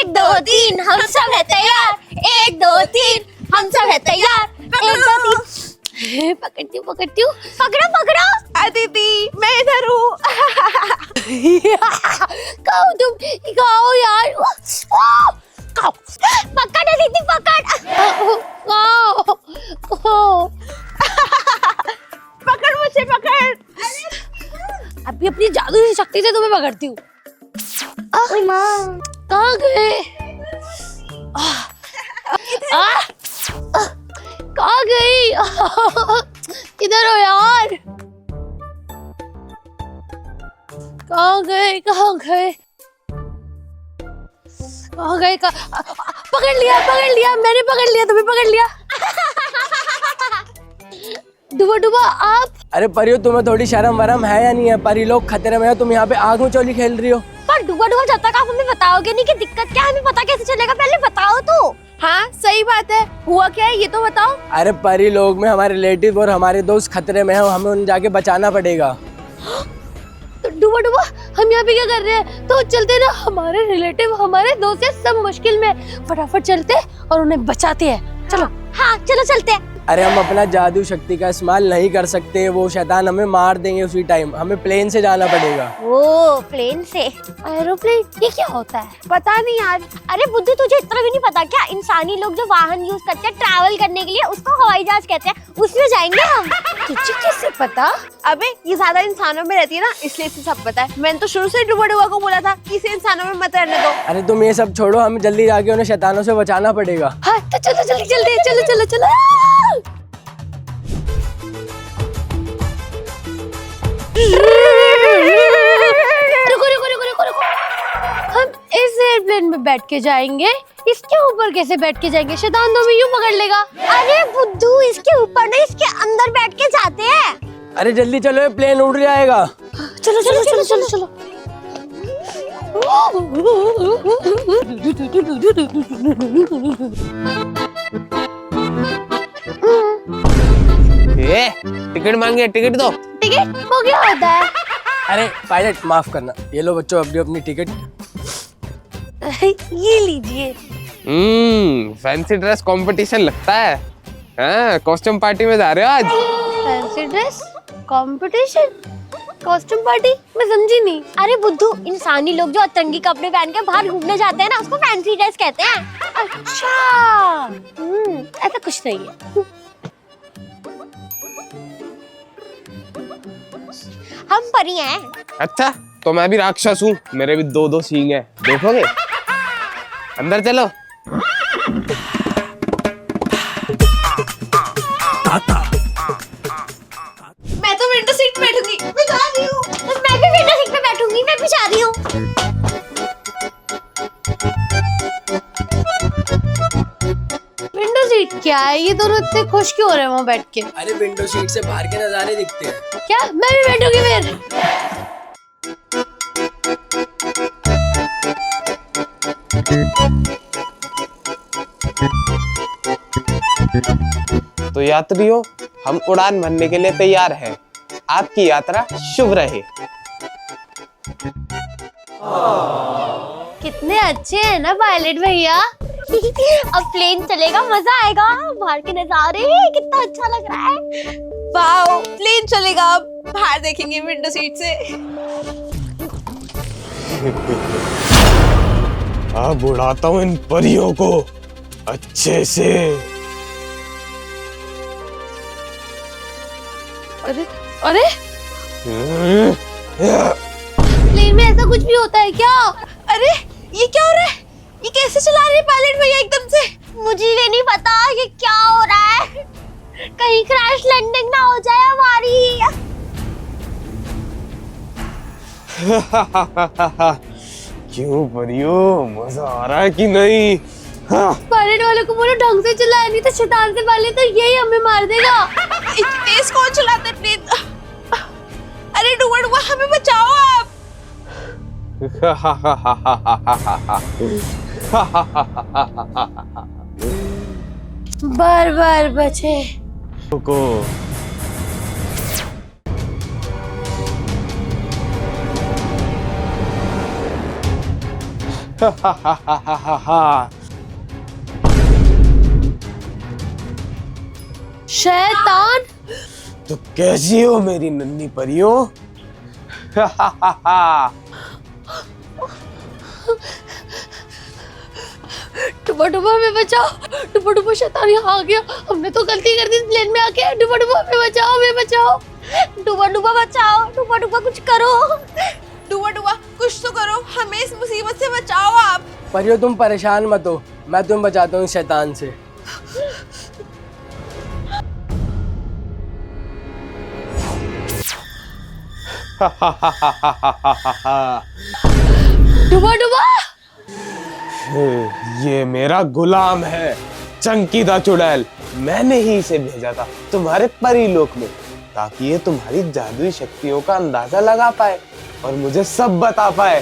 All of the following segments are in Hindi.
एक दो तीन हम सब है तैयार, एक दो तीन हम सब है तैयार, एक दो तीन। पकड़ती हूँ पकड़ो पकड़ो। अदिति मैं इधर हूँ। कहो तुम, कहो यार। कहो। पकड़ अदिति पकड़। पकड़ मुझे पकड़। अभी अपनी जादू की शक्ति से तुम्हें पकड़ती हूँ। कहाँ गए? कहाँ गई? किधर हो यार? कहाँ गए? कहाँ गए? कहाँ गए? पकड़ लिया मैंने पकड़ लिया, तुम्हें पकड़ लिया। डुबा आप। अरे परियो, तुम्हें थोड़ी शर्म वरम है या नहीं है? परी लोग खतरे में है, तुम यहाँ पे आग में चोली खेल रही हो। पर डुबा जब तक आप हमें बताओगे नहीं कि दिक्कत क्या है, हमें पता कैसे चलेगा? पहले बताओ तो। हाँ सही बात है, हुआ क्या है ये तो बताओ। अरे परी लोग में हमारे रिलेटिव और हमारे दोस्त खतरे में हैं, हमें उन्हें जाके बचाना पड़ेगा। तो डुबा हम यहाँ पे क्या कर रहे हैं? तो चलते ना, हमारे रिलेटिव हमारे दोस्त है, सब मुश्किल में, फटाफट चलते और उन्हें बचाते हैं। चलो। हाँ चलो चलते हैं। अरे हम अपना जादू शक्ति का इस्तेमाल नहीं कर सकते, वो शैतान हमें मार देंगे उसी टाइम, हमें प्लेन से जाना पड़ेगा। ओ प्लेन से? एरोप्लेन ये क्या होता है? पता नहीं यार। अरे बुद्धू, तुझे इतना भी नहीं पता क्या? इंसानी लोग जो वाहन यूज करते हैं ट्रैवल करने के लिए, उसको हवाई जहाज कहते हैं, उसमें जाएंगे हम। तुझे कैसे पता? अबे ये ज्यादा इंसानों में रहती है ना, इसलिए इसे सब पता है। मैंने तो शुरू से डुबा को बोला था कि इसे इंसानों में मत रहने दो। अरे तुम ये सब छोड़ो, हमें जल्दी जाके उन्हें शैतानों से बचाना पड़ेगा। हाँ तो चलो जल्दी जल्दी, चलो चलो चलो। रुको। हम इस एयरप्लेन में बैठ के जाएंगे, इसके ऊपर कैसे बैठ के जाएंगे? शैतान तो हमें यूं पकड़ लेगा। अरे बुद्धू, इसके ऊपर नहीं, इसके अंदर बैठ के जाते हैं। अरे जल्दी चलो, ये प्लेन उड़ जाएगा। चलो चलो चलो चलो चलो। टिकट मांगे, टिकट दो। टिकट वो क्या होता है? अरे पायलट माफ करना, ये लो बच्चों अपनी अपनी टिकट। ये लीजिए। फैंसी ड्रेस कंपटीशन लगता है। हाँ, कॉस्ट्यूम पार्टी में जा रहे हो आज? Fancy dress competition? Costume party? मैं समझी नहीं। अरे बुद्धू, इंसानी लोग जो अतरंगी कपड़े पहन के बाहर घूमने जाते हैं ना, उसको फैंसी ड्रेस कहते हैं। अच्छा। ऐसा कुछ नहीं है। हम परी हैं। अच्छा, तो मैं भी राक्षस हूँ, मेरे भी दो दो सींग हैं, देखोगे? अंदर चलो। मैं तो विंडो सीट पे बैठूंगी। मैं जा रही हूँ। मैं भी विंडो सीट पे बैठूंगी, मैं भी जा रही हूँ। विंडो सीट क्या है? ये दोनों इतने खुश क्यों हो रहे हैं वहाँ बैठ के? अरे विंडो सीट से बाहर के नजारे दिखते हैं। क्या मैं भी बैठूंगी फिर? तो यात्रियों, हम उड़ान भरने के लिए तैयार हैं। आपकी यात्रा शुभ रहे। कितने अच्छे हैं ना पायलट भैया। अब प्लेन चलेगा, मजा आएगा। बाहर के नजारे कितना अच्छा लग रहा है। वाओ, प्लेन चलेगा, अब बाहर देखेंगे विंडो सीट से। अब उड़ाता हूँ इन परियों को अच्छे से। अरे अरे, प्लेन में ऐसा कुछ भी होता है क्या? अरे ये क्या हो रहा है? ये कैसे चला रहे हैं पायलट भैया एकदम से? मुझे ये नहीं पता ये क्या हो रहा है। कहीं क्रैश लैंडिंग ना हो जाए हमारी। क्यों परियों, मजा आ रहा है कि नहीं? हाँ। पायलट वाले को बोलो ढंग से चलाए, नहीं तो शैतान से वाले तो यही हमें मार देगा। इतनी तेज कौन चलाता है प्लेन? अरे डुबा हमें बचाओ आप। बार बार बचे। को शैतान। तो कैसी हो मेरी नन्ही परियों? डुबा डुबा हमें बचाओ, डुबा डुबा शैतान यहाँ आ गया, हमने तो गलती कर दी प्लेन में आके। डुबा डुबा हमें बचाओ, हमें बचाओ, डुबा डुबा बचाओ, डुबा डुबा कुछ करो। डुबा डुबा कुछ तो करो, हमें इस मुसीबत से बचाओ आप। परियो तुम परेशान मत हो, मैं तुम्हें बचाता हूँ इस शैतान से। डुबा डुबा ये मेरा गुलाम है, चंकीदा चुड़ैल। मैंने ही इसे भेजा था तुम्हारे परीलोक में, ताकि ये तुम्हारी जादुई शक्तियों का अंदाजा लगा पाए और मुझे सब बता पाए।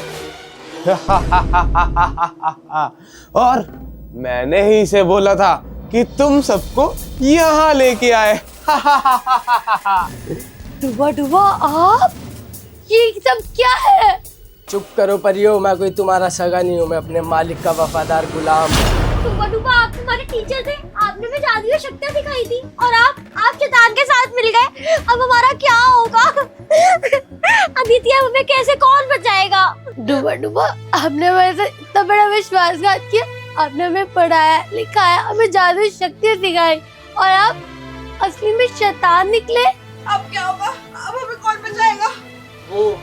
और मैंने ही इसे बोला था कि तुम सबको यहाँ लेके आए। डुबा डुबा आप, ये सब क्या है? चुप करो परियो, मैं कोई तुम्हारा सगा नहीं हूँ, मैं अपने मालिक का वफादार गुलाम। डुबा डुबा आप हमारे टीचर थे, आपने हमें जादुई शक्तियाँ सिखाई थी और आप शैतान के साथ मिल गए। अब हमारा क्या होगा? अदिति अब हमें कैसे कौन बचाएगा? डुबा डुबा हमने हमारे से इतना बड़ा विश्वासघात किया, आपने हमें पढ़ाया लिखाया, हमें जादुई शक्तियाँ सिखाई और आप असली में शैतान निकले। अब क्या होगा? अब हमें कौन बचाएगा?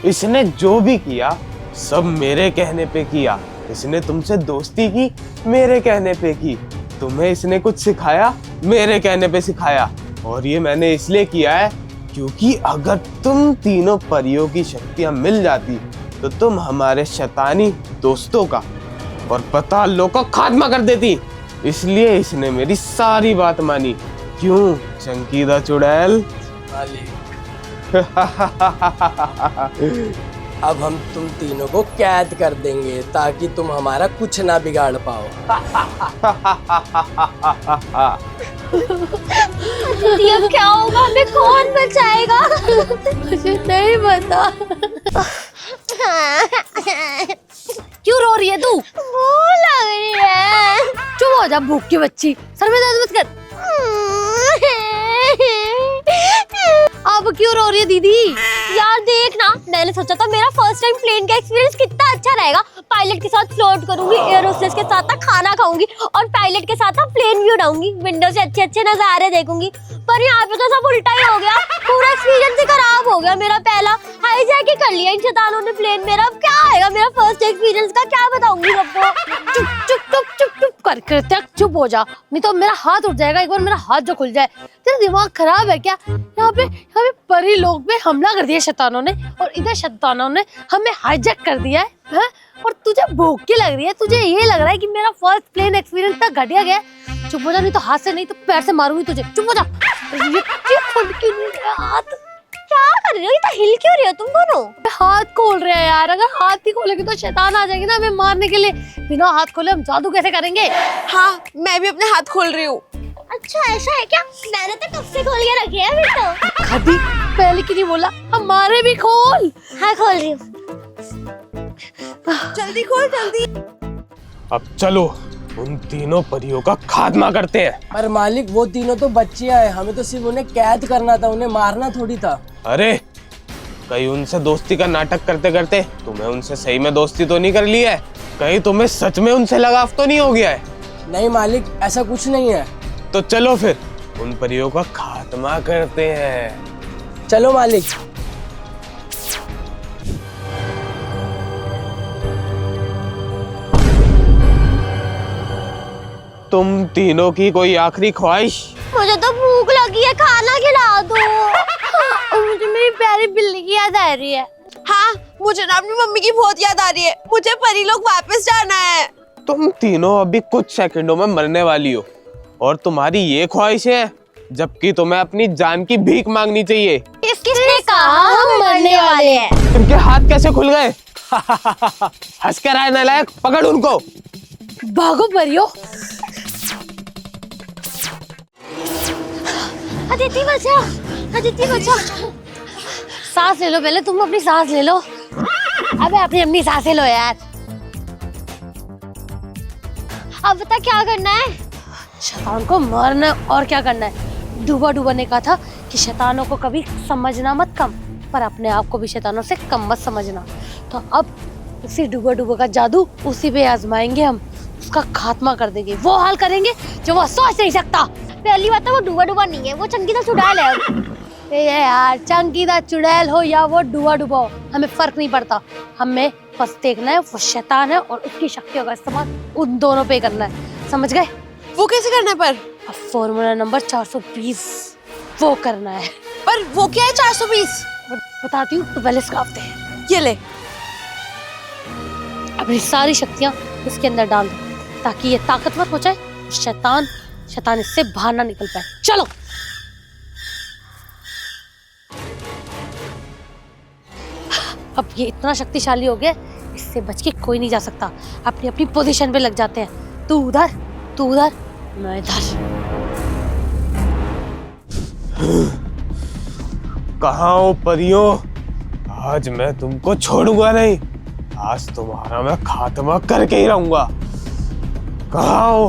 इसने जो भी किया सब मेरे कहने पे किया। इसने तुमसे दोस्ती की, मेरे कहने पे की। तुम्हें इसने कुछ सिखाया, मेरे कहने पे सिखाया। और ये मैंने इसलिए किया है क्योंकि अगर तुम तीनों परियों की शक्तियां मिल जाती तो तुम हमारे शैतानी दोस्तों का और पतालों का खात्मा कर देती। इसलिए इसने मेरी सारी बात मानी। क्यों चंकीदा चुड़ैल? मालिक, अब हम तुम तीनों को कैद कर देंगे ताकि तुम हमारा कुछ ना बिगाड़ पाओ। अदिति अब क्या होगा? हमें कौन बचाएगा? मुझे नहीं पता। क्यों रो रही है तू? भूख लग रही है। चुप हो जा भूख की बच्ची, सर में दर्द मत कर। अब क्यों रो रही है दीदी? यार देख ना, मैंने सोचा था मेरा फर्स्ट टाइम प्लेन का एक्सपीरियंस कितना अच्छा रहेगा। पायलट के साथ फ्लोट करूंगी, एयर होस्टेस के साथ खाना खाऊंगी और पायलट के साथ प्लेन भी उड़ाऊंगी, विंडो से अच्छे अच्छे नजारे देखूंगी। पर यहाँ पे तो सब उल्टा ही हो गया, पूरा एक्सपीरियंस ही खराब हो गया मेरा। पहला हाईजैक ही कर लिया इन शैतानों ने प्लेन मेरा। अब क्या आएगा मेरा फर्स्ट एक्सपीरियंस का? क्या बताऊंगी सबको? चुप चुप चुप चुप चुप कर कृत्या, चुप हो जा, नहीं तो मेरा हाथ उठ जाएगा। एक बार मेरा हाथ जो खुल जाए। तेरा दिमाग खराब है क्या? यहाँ पे परी लोग पे हमला कर दिया शैतानों ने और इधर शैतानों ने हमें हाईजैक कर दिया है? और तुझे भूख की लग रही है? तुझे ये लग रहा है कि मेरा फर्स्ट प्लेन एक्सपीरियंस तक घटिया गया? चुप हो जा, नहीं तो हाथ से नहीं तो पैर से मारूंगी तुझे। चुप हो जा। ये खुद की हाथ क्या कर रहे हो? इतना हिल क्यों रहे हो तुम दोनों? हाथ खोल रहे हैं यार। अगर हाथ ही खोलेंगे तो शैतान आ जाएंगे ना हमें मारने के लिए। बिना हाथ खोले हम जादू कैसे करेंगे? हाँ, मैं भी अपने हाथ खोल रही हूँ। अच्छा ऐसा है क्या? मैंने तो कब से खोल के रखे हैं अभी तो। खदी पहले क्यों नहीं बोला? हमारे भी खोल। हाँ खोल रही हूँ। जल्दी खोल जल्दी। अब चलो उन तीनों परियों का खात्मा करते हैं। पर मालिक वो तीनों तो बच्चियां हैं, हमें तो सिर्फ उन्हें कैद करना था, उन्हें मारना थोड़ी था। अरे कहीं उनसे दोस्ती का नाटक करते करते तुम्हें उनसे सही में दोस्ती तो नहीं कर ली है? कहीं तुम्हें सच में उनसे लगाव तो नहीं हो गया है? नहीं मालिक, ऐसा कुछ नहीं है। तो चलो फिर उन परियों का खात्मा करते हैं। चलो मालिक। तुम तीनों की कोई आखिरी ख्वाहिश? मुझे तो भूख लगी है, खाना खिला दो। और मुझे मेरी प्यारी बिल्ली की याद आ रही है। हाँ, मुझे ना अपनी मम्मी की बहुत याद आ रही है। मुझे परी लोग वापस जाना है। तुम तीनों अभी कुछ सेकंडों में मरने वाली हो और तुम्हारी ये ख्वाहिश है, जबकि तुम्हें अपनी जान की भीख मांगनी चाहिए। किसने कहा हम मरने वाले हैं? इनके हाथ कैसे खुल गए? हंस कर आए नालायक, पकड़ उनको। भागो परियो। अदिति बचाओ, अदिति बचाओ। सांस ले लो पहले, तुम अपनी सांस ले लो। अबे अपनी सांसें लो यार। अब बता क्या करना है? शैतान को मारना है और क्या करना है। डूबा ने कहा था कि शैतानों को कभी समझना मत कम, पर अपने आप को भी शैतानों से कम मत समझना। तो अब उसी डूबा का जादू उसी पे आजमाएंगे हम, उसका खात्मा कर देंगे, वो हाल करेंगे जो वो सोच नहीं सकता। पहली बात तो वो डूबा नहीं है, वो चंकी दा चुड़ैल है। ए यार, चंकी दा चुड़ैल हो या वो डूबा हो, हमें फर्क नहीं पड़ता। हमें बस देखना है वो शैतान है और उसकी शक्तियों का इस्तेमाल उन दोनों पे करना है, समझ गए? वो कैसे करना है पर? अब फॉर्मूला नंबर 420 वो करना है। पर वो क्या है 420? बताती हूँ, तो पहले स्कार्फ दे। ये ले। अपनी सारी शक्तियाँ उसके अंदर डाल दो ताकि ये ताकतवर हो जाए, शैतान इससे बाहर ना निकल पाए। चलो। अब ये इतना शक्तिशाली हो गया, इससे बच के कोई नहीं जा सकता। अपनी अपनी पोजीशन पे लग जाते हैं। तू उधर, मैं इधर। कहाँ हो परियों? आज मैं तुमको छोड़ूंगा नहीं, आज तुम्हारा मैं खात्मा करके ही रहूंगा। कहाँ हो?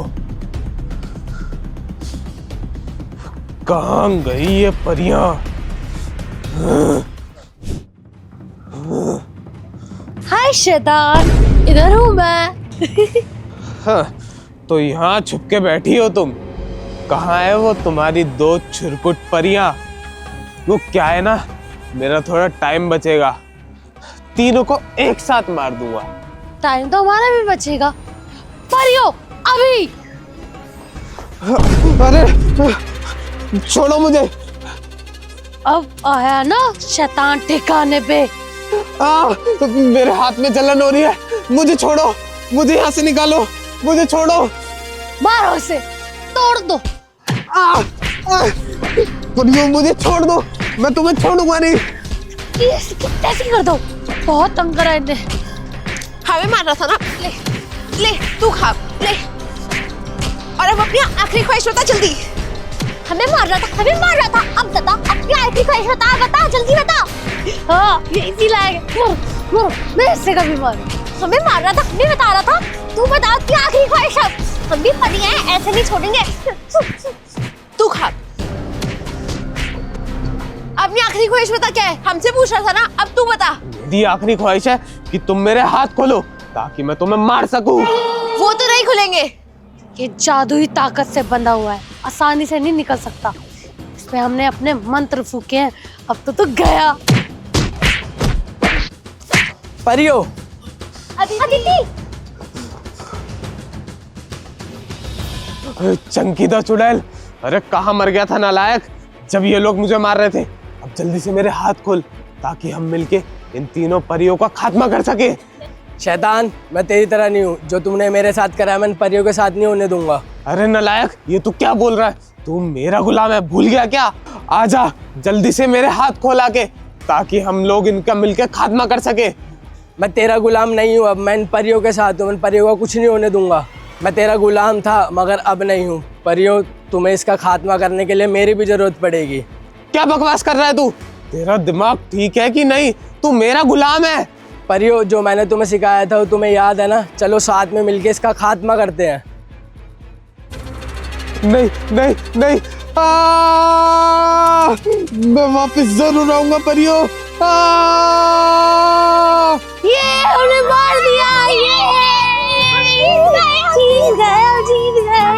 कहाँ गई ये परियां? हाय शैतान, इधर हूँ मैं। हाँ, तो यहाँ छुप के बैठी हो तुम? कहाँ है वो तुम्हारी दो छुरकुट परियां? वो क्या है ना, मेरा थोड़ा टाइम बचेगा, तीनों को एक साथ मार दूंगा। टाइम तो हमारा भी बचेगा। परियो, अभी। अरे छोड़ो मुझे। अब आया ना शैतान ठिकाने पे। मेरे हाथ में जलन हो रही है, मुझे छोड़ो, मुझे यहाँ से निकालो, मुझे छोड़ो। मारो इसे, तोड़ दो। परियों मुझे छोड़ दो, मैं तुम्हें छोड़ूंगा नहीं। कैसे कर दो, बहुत तंग करा इन्हें। हमें मार रहा था ना, ले तू खा ले। और अब अपनी आखिरी ख्वाहिश बता जल्दी। हमें मार रहा था, अब बता अपनी आखिरी ख्वाहिश बता, जल्दी बता। हाँ, ये इसी लायक है। मैं इससे कभी मारूं। हमें मार रहा था, हमें बता रहा था, तू बता अपनी आखिरी ख्वाहिश। हम भी परी हैं, ऐसे नहीं छोड़ेंगे। तू खा। अपनी आखिरी ख्वाहिश बता क्या है? हमसे पूछ रहा था ना, अब तू बता। मेरी आखिरी ख्वाहिश है कि तुम मेरे हाथ खोलो ताकि मैं तुम्हें मार सकूं। वो तो नहीं खुलेंगे। ये जादुई ताकत से बंधा हुआ है, आसानी से नहीं निकल सकता। इसमें हमने अपने मंत्र फूके हैं, अब तो गया। परियों, अदिति, चंकी दा चुड़ैल, अरे कहाँ मर गया था नालायक, जब ये लोग मुझे मार रहे थे। अब जल्दी से मेरे हाथ खोल ताकि हम मिलके इन तीनों परियों का खात्मा कर सके। शैतान, मैं तेरी तरह नहीं हूँ, जो तुमने मेरे साथ करा है मैं परियों के साथ नहीं होने दूंगा। अरे नालायक, ये तू क्या बोल रहा है? तू मेरा गुलाम है, भूल गया क्या? आजा जल्दी से मेरे हाथ खोला के, ताकि हम लोग इनका मिलके खात्मा कर सके। मैं तेरा गुलाम नहीं हूँ, अब मैं इन परियों के साथ हूँ, मैं परियों का कुछ नहीं होने दूंगा। मैं तेरा गुलाम था मगर अब नहीं हूँ। परियों, तुम्हें इसका खात्मा करने के लिए मेरी भी जरूरत पड़ेगी। क्या बकवास कर रहा है तू? तेरा दिमाग ठीक है कि नहीं? तू मेरा गुलाम है। परियों, जो मैंने तुम्हें सिखाया था वो तुम्हें याद है ना? चलो साथ में मिलके इसका खात्मा करते हैं। नहीं नहीं नहीं, मैं वापस जरूर आऊंगा परियों। ये उन्हें मार दिया। जीत गए।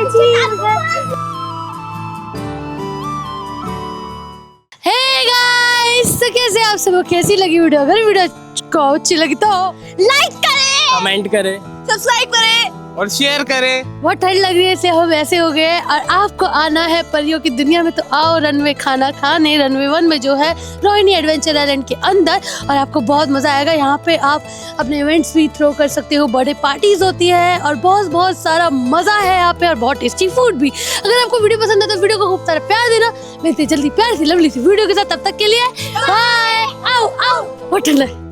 हे गाइस, तो कैसे आप सबको कैसी लगी वीडियो? अगर वीडियो को अच्छी लगी तो लाइक करें, कमेंट करें, सब्सक्राइब करें और शेयर करें। बहुत ठंड लग रही है इसलिए हम ऐसे हो गए और आपको आना है परियों की दुनिया में, तो आओ रनवे खाना खाने। रनवे 1 में जो है रोहिणी एडवेंचर आइलैंड के अंदर, और आपको बहुत मजा आएगा। यहाँ पे आप अपने इवेंट्स भी थ्रो कर सकते हो, बर्थडे पार्टीज होती है और बहुत सारा मजा है यहाँ पे, और बहुत टेस्टी फूड भी। अगर आपको वीडियो पसंद है तो वीडियो को खूब सारा प्यार देना। मिलते जल्दी प्यार सी लवली सी वीडियो के साथ, तब तक के लिए बाय। आओ बहुत ठंड है।